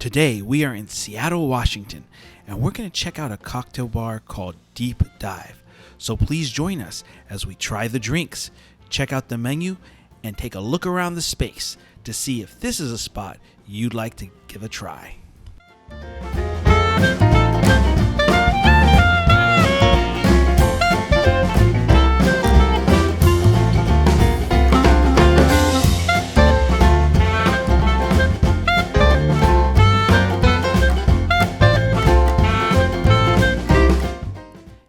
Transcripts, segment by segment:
Today we are in Seattle, Washington, and we're going to check out a cocktail bar called Deep Dive. So please join us as we try the drinks, check out the menu, and take a look around the space to see if this is a spot you'd like to give a try.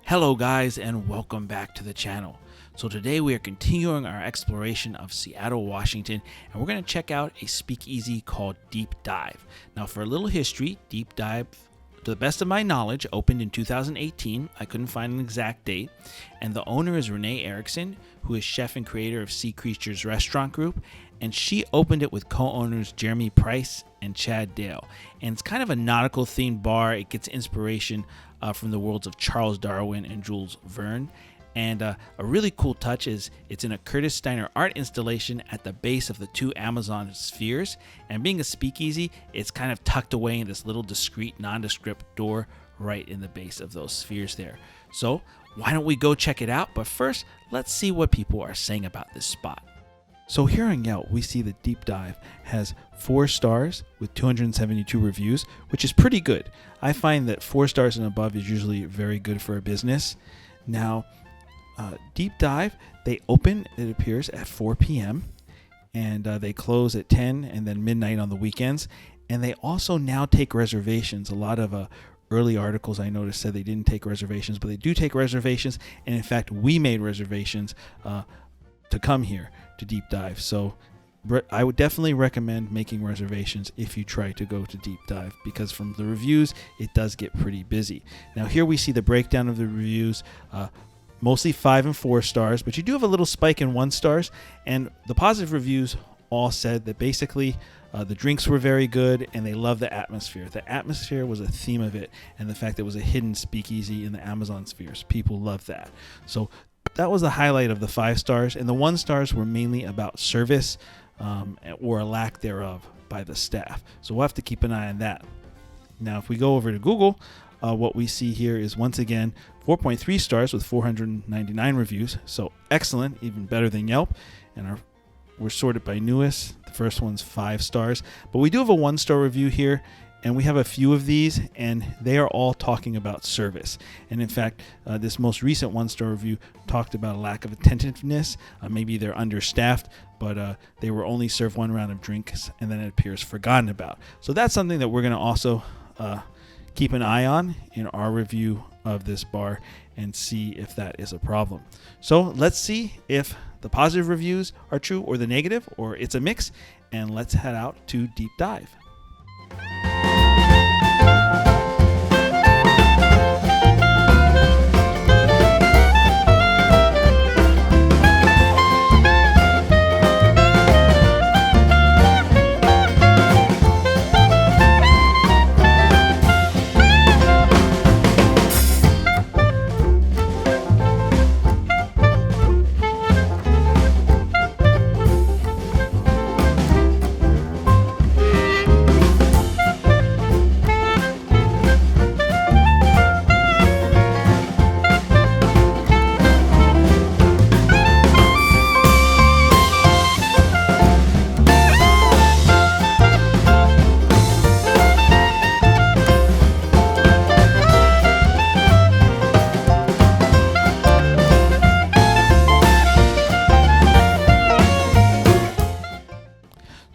Hello guys, and welcome back to the channel. So today we are continuing our exploration of Seattle, Washington, and we're going to check out a speakeasy called Deep Dive. Now for a little history, Deep Dive, to the best of my knowledge, opened in 2018. I couldn't find an exact date. And the owner is Renee Erickson, who is chef and creator of Sea Creatures Restaurant Group. And she opened it with co-owners Jeremy Price and Chad Dale. And it's kind of a nautical themed bar. It gets inspiration from the worlds of Charles Darwin and Jules Verne. And a really cool touch is it's in a Curtis Steiner art installation at the base of the two Amazon spheres. And being a speakeasy, it's kind of tucked away in this little discreet, nondescript door right in the base of those spheres there. So why don't we go check it out? But first, let's see what people are saying about this spot. So here on Yelp, we see that Deep Dive has 4 stars with 272 reviews, which is pretty good. I find that 4 stars and above is usually very good for a business. Now, Deep Dive, they open, it appears, at 4 p.m. and they close at 10 and then midnight on the weekends. And they also now take reservations. A lot of early articles I noticed said they didn't take reservations, but they do take reservations. And in fact, we made reservations to come here to Deep Dive. So I would definitely recommend making reservations if you try to go to Deep Dive, because from the reviews, it does get pretty busy. Now here we see the breakdown of the reviews, mostly 5 and 4 stars, but you do have a little spike in 1 stars. And the positive reviews all said that basically the drinks were very good and they love the atmosphere. The atmosphere was a theme of it, and the fact that it was a hidden speakeasy in the Amazon spheres. People love that. So that was the highlight of the 5 stars, and the 1 stars were mainly about service or a lack thereof by the staff. So we'll have to keep an eye on that. Now, if we go over to Google, what we see here is once again 4.3 stars with 499 reviews. So excellent, even better than Yelp. And we're sorted by newest. The first one's 5 stars, but we do have a 1-star review here. And we have a few of these, and they are all talking about service. And in fact, this most recent 1-star review talked about a lack of attentiveness. Maybe they're understaffed, but they were only served 1 round of drinks, and then it appears forgotten about. So that's something that we're going to also keep an eye on in our review of this bar and see if that is a problem. So let's see if the positive reviews are true or the negative, or it's a mix. And let's head out to Deep Dive.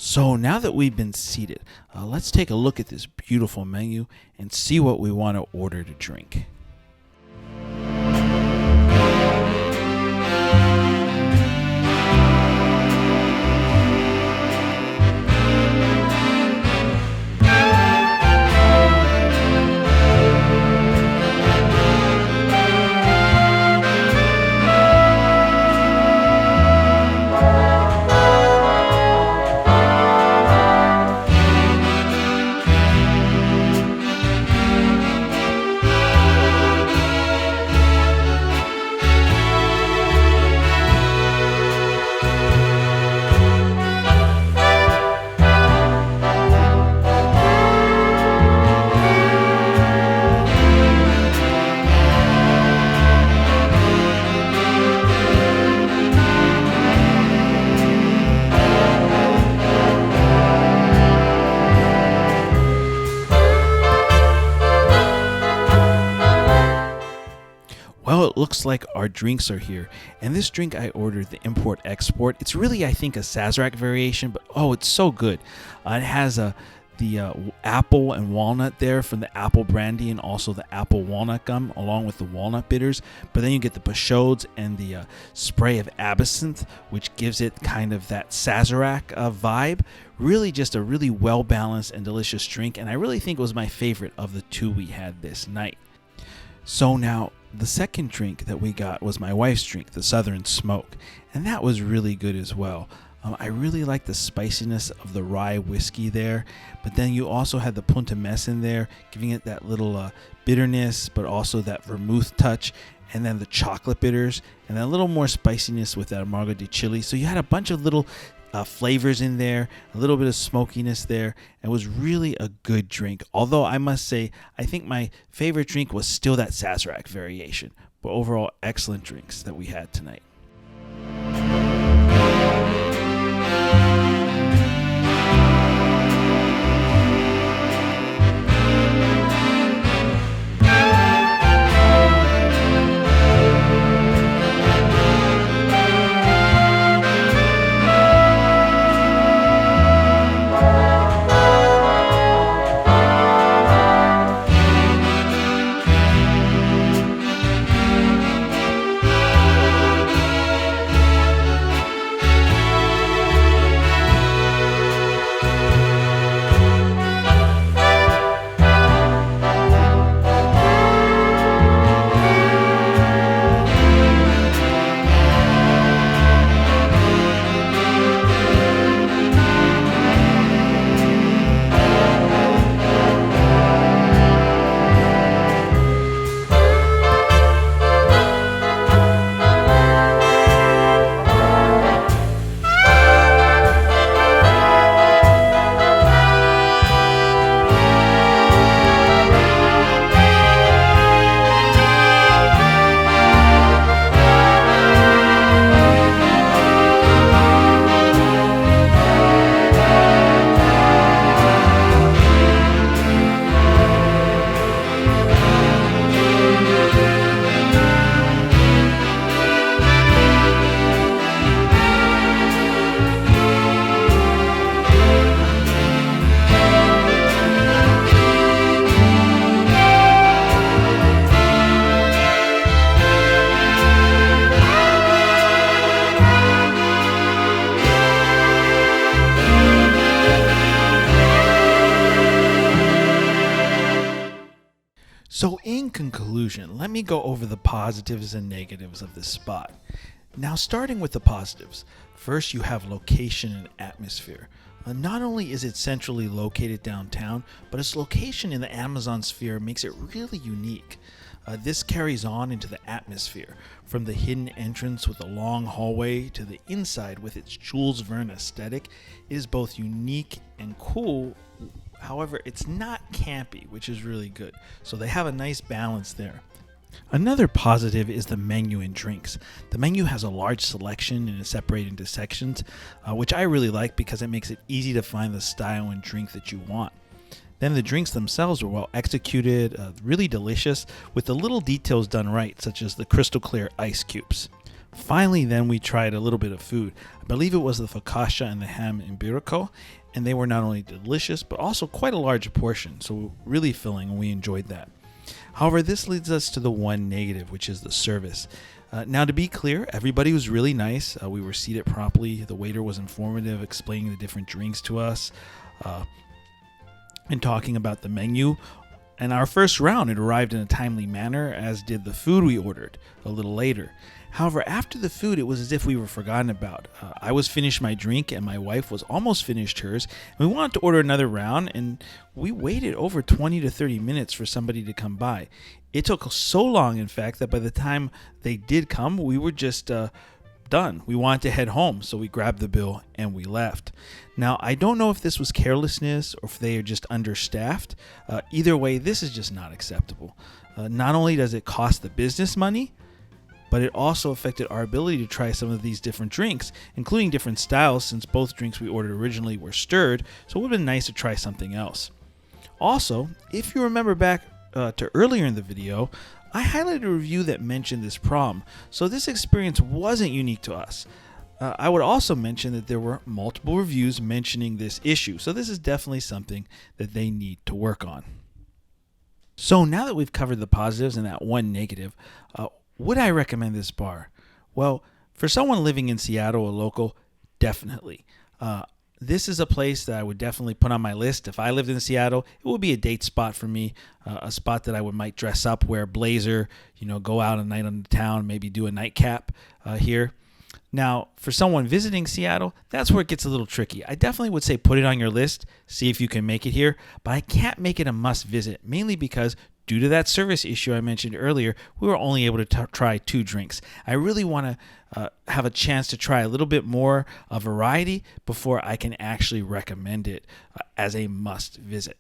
So now that we've been seated, let's take a look at this beautiful menu and see what we want to order to drink. looks like our drinks are here. And this drink I ordered, the Import Export. It's really, I think, a Sazerac variation, but oh, it's so good. It has the apple and walnut there from the apple brandy, and also the apple walnut gum along with the walnut bitters. But then you get the Peychaud's and the spray of absinthe, which gives it kind of that Sazerac vibe. Really just a really well balanced and delicious drink, and I really think it was my favorite of the two we had this night. So now the second drink that we got was my wife's drink, the Southern Smoke, and that was really good as well. I really like the spiciness of the rye whiskey there, but then you also had the Punta Mess in there, giving it that little bitterness, but also that vermouth touch, and then the chocolate bitters, and then a little more spiciness with that amargo de chili. So you had a bunch of little flavors in there, a little bit of smokiness there. It was really a good drink. Although I must say, I think my favorite drink was still that Sazerac variation. But overall, excellent drinks that we had tonight. So in conclusion, let me go over the positives and negatives of this spot. Now, starting with the positives, first you have location and atmosphere. Not only is it centrally located downtown, but its location in the Amazon sphere makes it really unique. This carries on into the atmosphere, from the hidden entrance with a long hallway to the inside with its Jules Verne aesthetic. It is both unique and cool. However, it's not campy, which is really good. So they have a nice balance there. Another positive is the menu and drinks. The menu has a large selection and is separated into sections, which I really like because it makes it easy to find the style and drink that you want. Then the drinks themselves were well executed, really delicious, with the little details done right, such as the crystal clear ice cubes. Finally, then we tried a little bit of food. I believe it was the focaccia and the ham iberico, and they were not only delicious, but also quite a large portion, so really filling, and we enjoyed that. However, this leads us to the one negative, which is the service. Now, to be clear, everybody was really nice. We were seated properly. The waiter was informative, explaining the different drinks to us, and talking about the menu. And our first round, it arrived in a timely manner, as did the food we ordered a little later. However, after the food, it was as if we were forgotten about. I was finished my drink, and my wife was almost finished hers. And we wanted to order another round, and we waited over 20 to 30 minutes for somebody to come by. It took so long, in fact, that by the time they did come, we were just done. We wanted to head home, so we grabbed the bill and we left. Now, I don't know if this was carelessness or if they are just understaffed. Either way, this is just not acceptable. Not only does it cost the business money, but it also affected our ability to try some of these different drinks, including different styles, since both drinks we ordered originally were stirred, so it would have been nice to try something else. Also, if you remember back to earlier in the video, I highlighted a review that mentioned this problem, so this experience wasn't unique to us. I would also mention that there were multiple reviews mentioning this issue, so this is definitely something that they need to work on. So now that we've covered the positives and that one negative, would I recommend this bar? Well, for someone living in Seattle, a local, definitely. This is a place that I would definitely put on my list. If I lived in Seattle, it would be a date spot for me, a spot that I might dress up, wear a blazer, go out a night on the town, maybe do a nightcap here. Now, for someone visiting Seattle, that's where it gets a little tricky. I definitely would say put it on your list, see if you can make it here, but I can't make it a must visit, mainly because due to that service issue I mentioned earlier, we were only able to try 2 drinks. I really want to have a chance to try a little bit more of variety before I can actually recommend it as a must visit.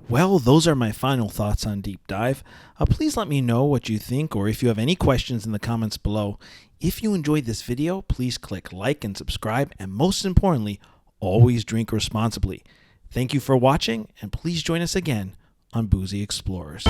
Well, those are my final thoughts on Deep Dive. Please let me know what you think, or if you have any questions in the comments below. If you enjoyed this video, please click like and subscribe, and most importantly, always drink responsibly. Thank you for watching, and please join us again on Boozy Explorers.